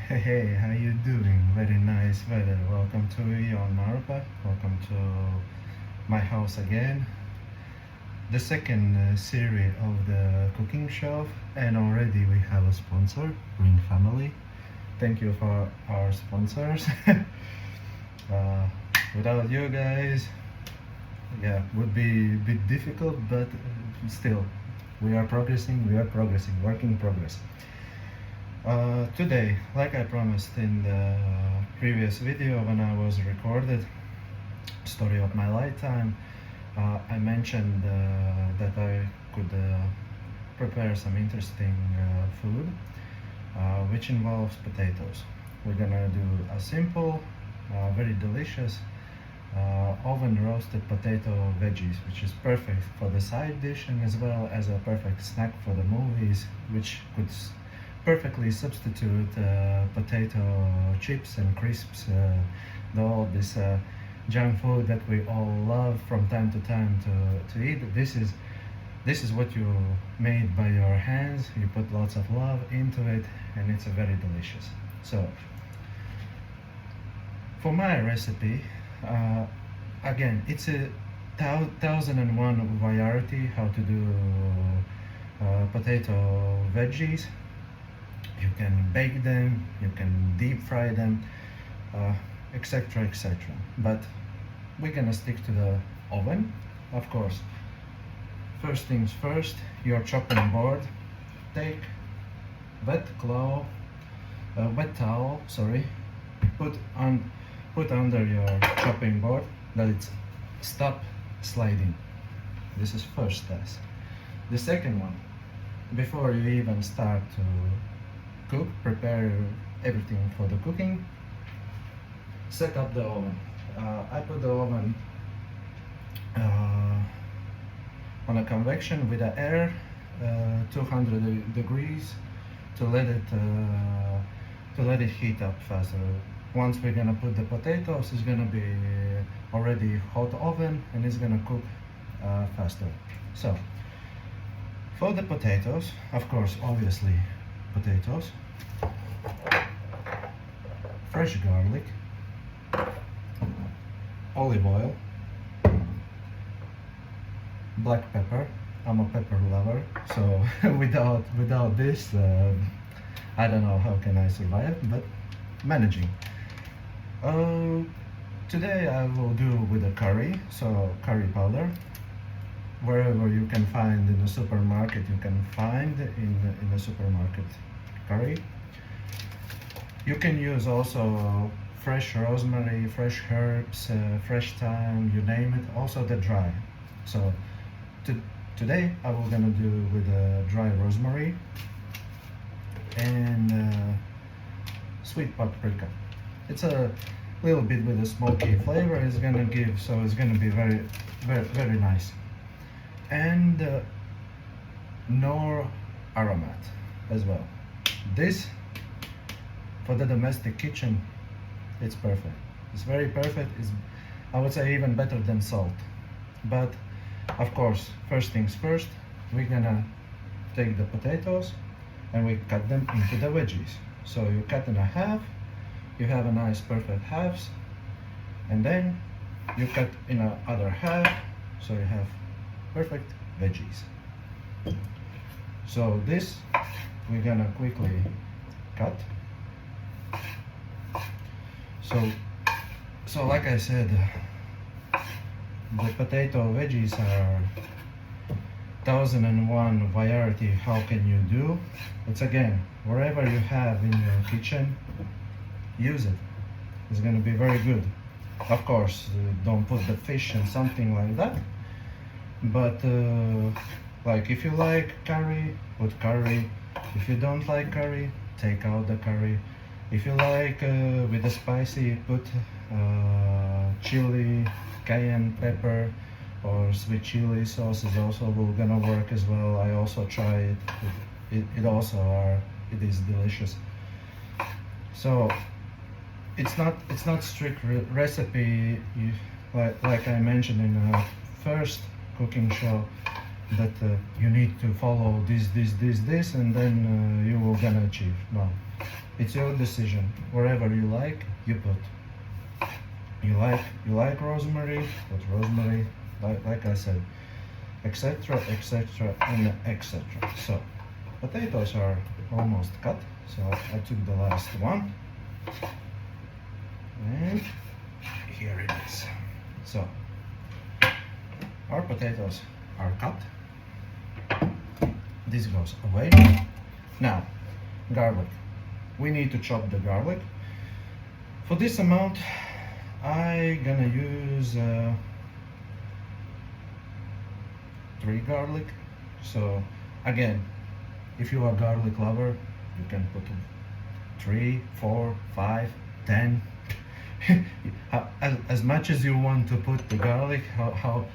Hey, how you doing? Very nice weather. Welcome to Yon Marupa. Welcome to my house again. The second series of the cooking show, and already we have a sponsor, Green Family. Thank you for our sponsors. uh, Without you guys, yeah, would be a bit difficult, but still, we are progressing. We are progressing. Work in progress. Today, like I promised in the previous video when I was recorded, story of my lifetime, I mentioned that I could prepare some interesting food which involves potatoes. We're gonna do a simple, very delicious oven roasted potato veggies, which is perfect for the side dish and as well as a perfect snack for the movies, which could perfectly substitute potato chips and crisps, all this junk food that we all love from time to time to eat. This is what you made by your hands. You put lots of love into it, and it's a very delicious. So for my recipe, again, it's a 1001 variety how to do potato veggies. You can bake them, you can deep fry them, etc, etc. But we're gonna stick to the oven, of course. First things first, your chopping board. Take wet towel, sorry, put under your chopping board, let it stop sliding. This is first test. The second one, before you even start to cook, prepare everything for the cooking, set up the oven. I put the oven on a convection with the air, 200 degrees, to let it heat up faster. Once we're gonna put the potatoes, it's gonna be already hot oven and it's gonna cook faster. So for the potatoes, of course, obviously potatoes, fresh garlic, olive oil, black pepper. I'm a pepper lover, so without this, I don't know how can I survive, but managing. Today I will do with a curry, so curry powder. Wherever you can find in the supermarket, you can find in the supermarket curry. You can use also fresh rosemary, fresh herbs, fresh thyme, you name it, also the dry. So today I will gonna do with dry rosemary and sweet paprika. It's a little bit with a smoky flavor it's gonna give, so it's gonna be very nice. And nor aromat as well. This for the domestic kitchen, it's perfect. It's very perfect. It's, I would say, even better than salt. But of course, first things first, we're gonna take the potatoes and we cut them into the wedges. So you cut in a half, you have a nice perfect halves, and then you cut in a other half, so you have perfect veggies. So this we're gonna quickly cut. So like I said, the potato veggies are 1001 variety. How can you do? It's again, wherever you have in your kitchen, use it. It's gonna be very good. Of course, don't put the fish and something like that. But like if you like curry, put curry. If you don't like curry, take out the curry. If you like with the spicy, put chili, cayenne pepper, or sweet chili sauce is also will gonna work as well. I also try it. It is delicious. So it's not strict recipe. Like I mentioned in the first cooking show, that you need to follow this, and then you will gonna achieve. No, It's your decision. Wherever you like, you put. You like rosemary, put rosemary. Like I said, etc., etc., and etc. So potatoes are almost cut. So I took the last one, and here it is. So our potatoes are cut. This goes away. Now, garlic. We need to chop the garlic. For this amount, I gonna use 3 garlic. So again, if you are a garlic lover, you can put 3, 4, 5, 10. as much as you want to put the garlic, how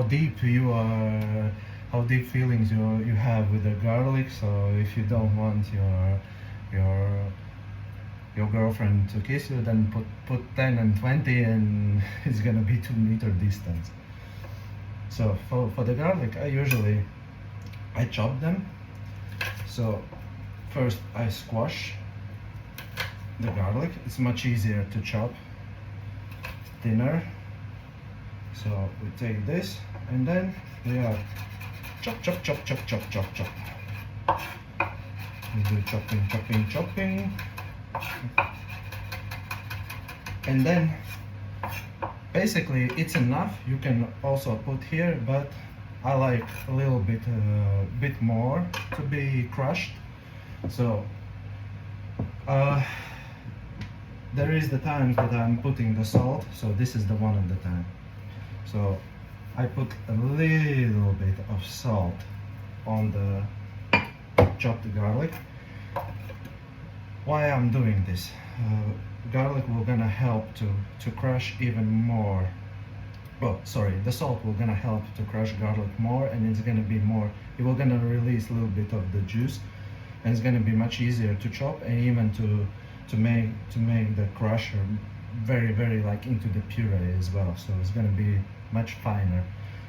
deep you are, how deep feelings you have with the garlic. So if you don't want your girlfriend to kiss you, then put 10 and 20, and it's gonna be 2-meter distance. So for the garlic, I chop them. So first I squash the garlic. It's much easier to chop, thinner. So we take this, and then we are chop, chop, chop, chop, chop, chop, chop. We do chopping, chopping, chopping. And then basically it's enough. You can also put here, but I like a little bit more to be crushed. So there is the times that I'm putting the salt, so this is the one of the time. So I put a little bit of salt on the chopped garlic. Why I'm doing this? Garlic will gonna help to crush even more. Well, sorry, the salt will gonna help to crush garlic more, and it's gonna be more. It will gonna release a little bit of the juice, and it's gonna be much easier to chop, and even to make the crusher very like into the puree as well. So it's gonna be much finer.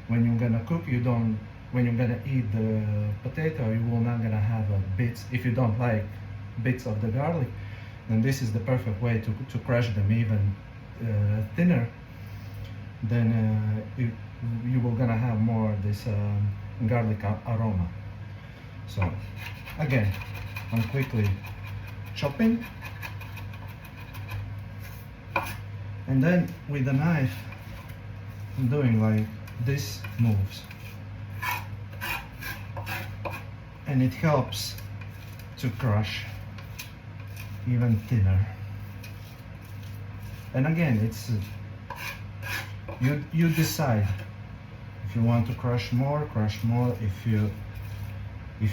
When you're gonna cook, when you're gonna eat the potato, you will not gonna have bits. If you don't like bits of the garlic, then this is the perfect way to crush them even thinner. Then you will gonna have more this garlic aroma. So again, I'm quickly chopping, and then with the knife I'm doing like this moves, and it helps to crush even thinner. And again, it's you decide. If you want to crush more, crush more. If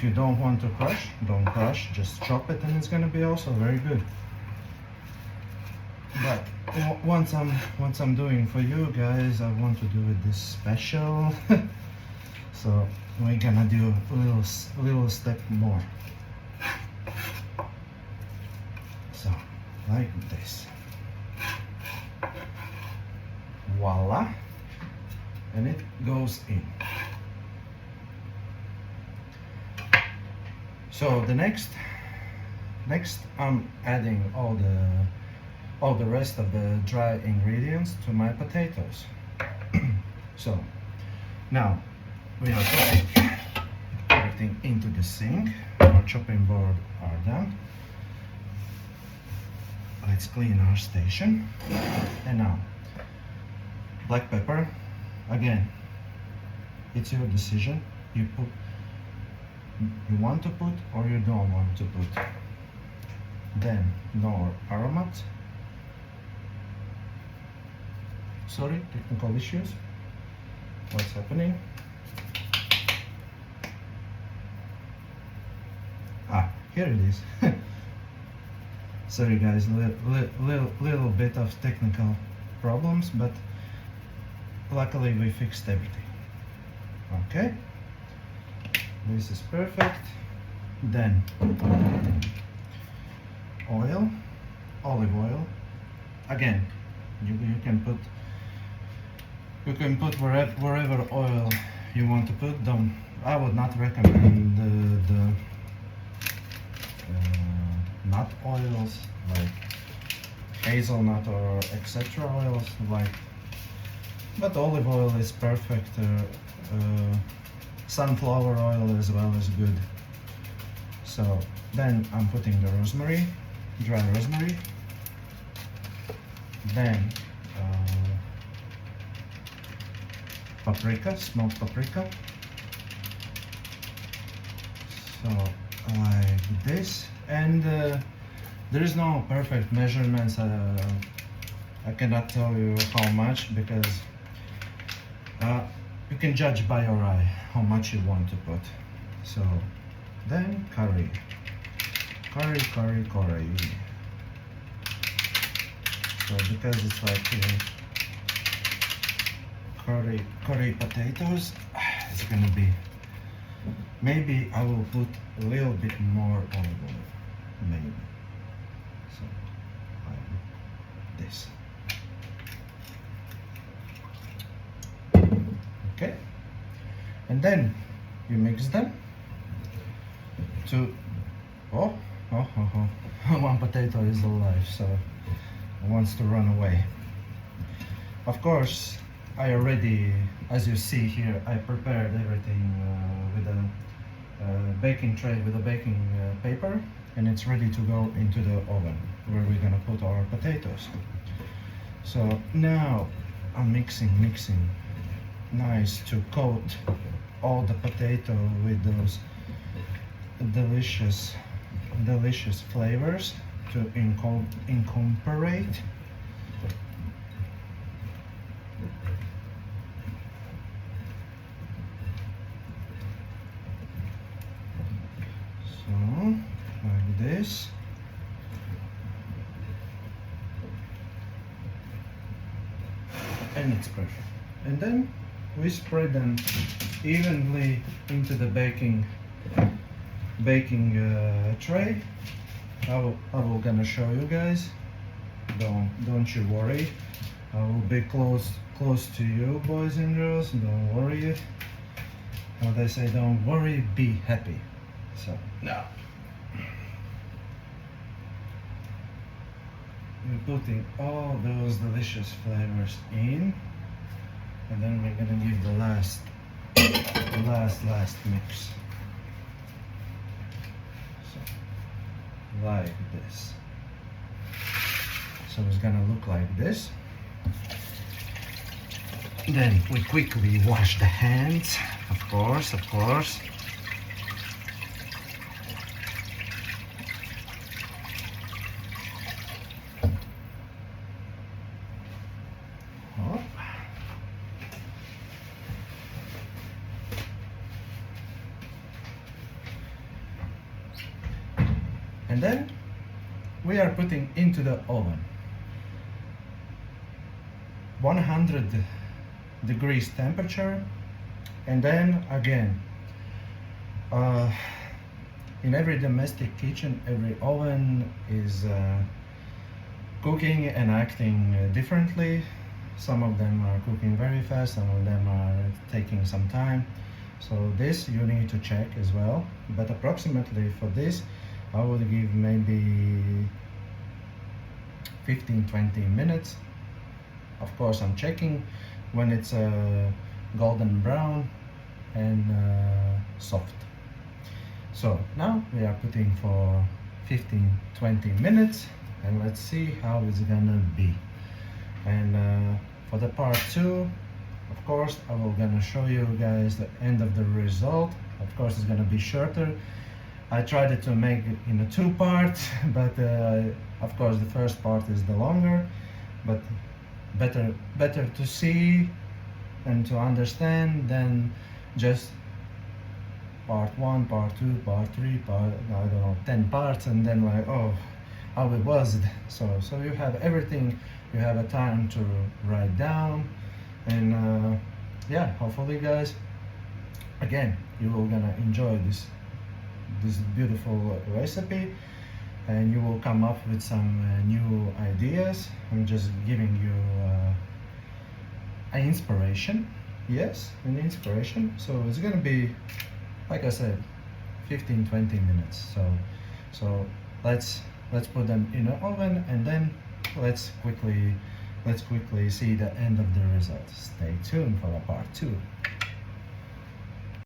you don't want to crush, don't crush. Just chop it, and it's gonna be also very good. But once I'm doing for you guys, I want to do it this special. So we're gonna do a little step more. So like this. Voila, and it goes in. So the next I'm adding all the rest of the dry ingredients to my potatoes. So now we are putting everything into the sink. Our chopping board are done. Let's clean our station. And now black pepper. Again, it's your decision. You want to put or you don't want to put. Then no aromat. Sorry, technical issues. What's happening? Here it is. Sorry guys, little bit of technical problems, but luckily we fixed everything. Okay, this is perfect. Then oil, olive oil. Again, you can put wherever oil you want to put. I would not recommend the nut oils like hazelnut or etc. oils, like, but olive oil is perfect. Sunflower oil as well is good. So then I'm putting the rosemary, dry rosemary, then paprika, smoked paprika. So like this, and there is no perfect measurements. I cannot tell you how much, because you can judge by your eye how much you want to put. So then curry. So because it's like curry potatoes, it's gonna be, maybe I will put a little bit more olive oil, maybe. So like this. Okay, and then you mix them to one potato is alive, so it wants to run away. Of course, I already, as you see here, I prepared everything with a baking tray with a baking paper, and it's ready to go into the oven where we're gonna put our potatoes. So now I'm mixing nice to coat all the potato with those delicious flavors to incorporate. So like this. And it's perfect. And then we spread them evenly into the baking tray. I will gonna show you guys. Don't you worry. I will be close to you, boys and girls. Don't worry. How they say, don't worry, be happy. So now we're putting all those delicious flavors in, and then we're gonna give the last mix. So like this. So it's gonna look like this. Then we quickly wash the hands, of course. And then we are putting into the oven 100 degrees temperature. And then again, in every domestic kitchen, every oven is cooking and acting differently. Some of them are cooking very fast, some of them are taking some time. So this you need to check as well. But approximately for this, I would give maybe 15-20 minutes. Of course, I'm checking when it's golden brown and soft. So now we are putting for 15-20 minutes, and let's see how it's gonna be. And for the part 2, of course, I will gonna show you guys the end of the result. Of course, it's gonna be shorter. I tried it to make it in a 2 parts, but of course the first part is the longer, but better to see and to understand than just part 1, part 2, part 3, part, I don't know, 10 parts, and then like, oh, how it was. So you have everything, you have a time to write down, and yeah, hopefully guys, again, you will gonna enjoy this beautiful recipe, and you will come up with some new ideas. I'm just giving you an inspiration. Yes, an inspiration. So it's gonna be, like I said, 15-20 minutes. So let's Let's put them in the oven, and then let's quickly see the end of the result. Stay tuned for a part 2.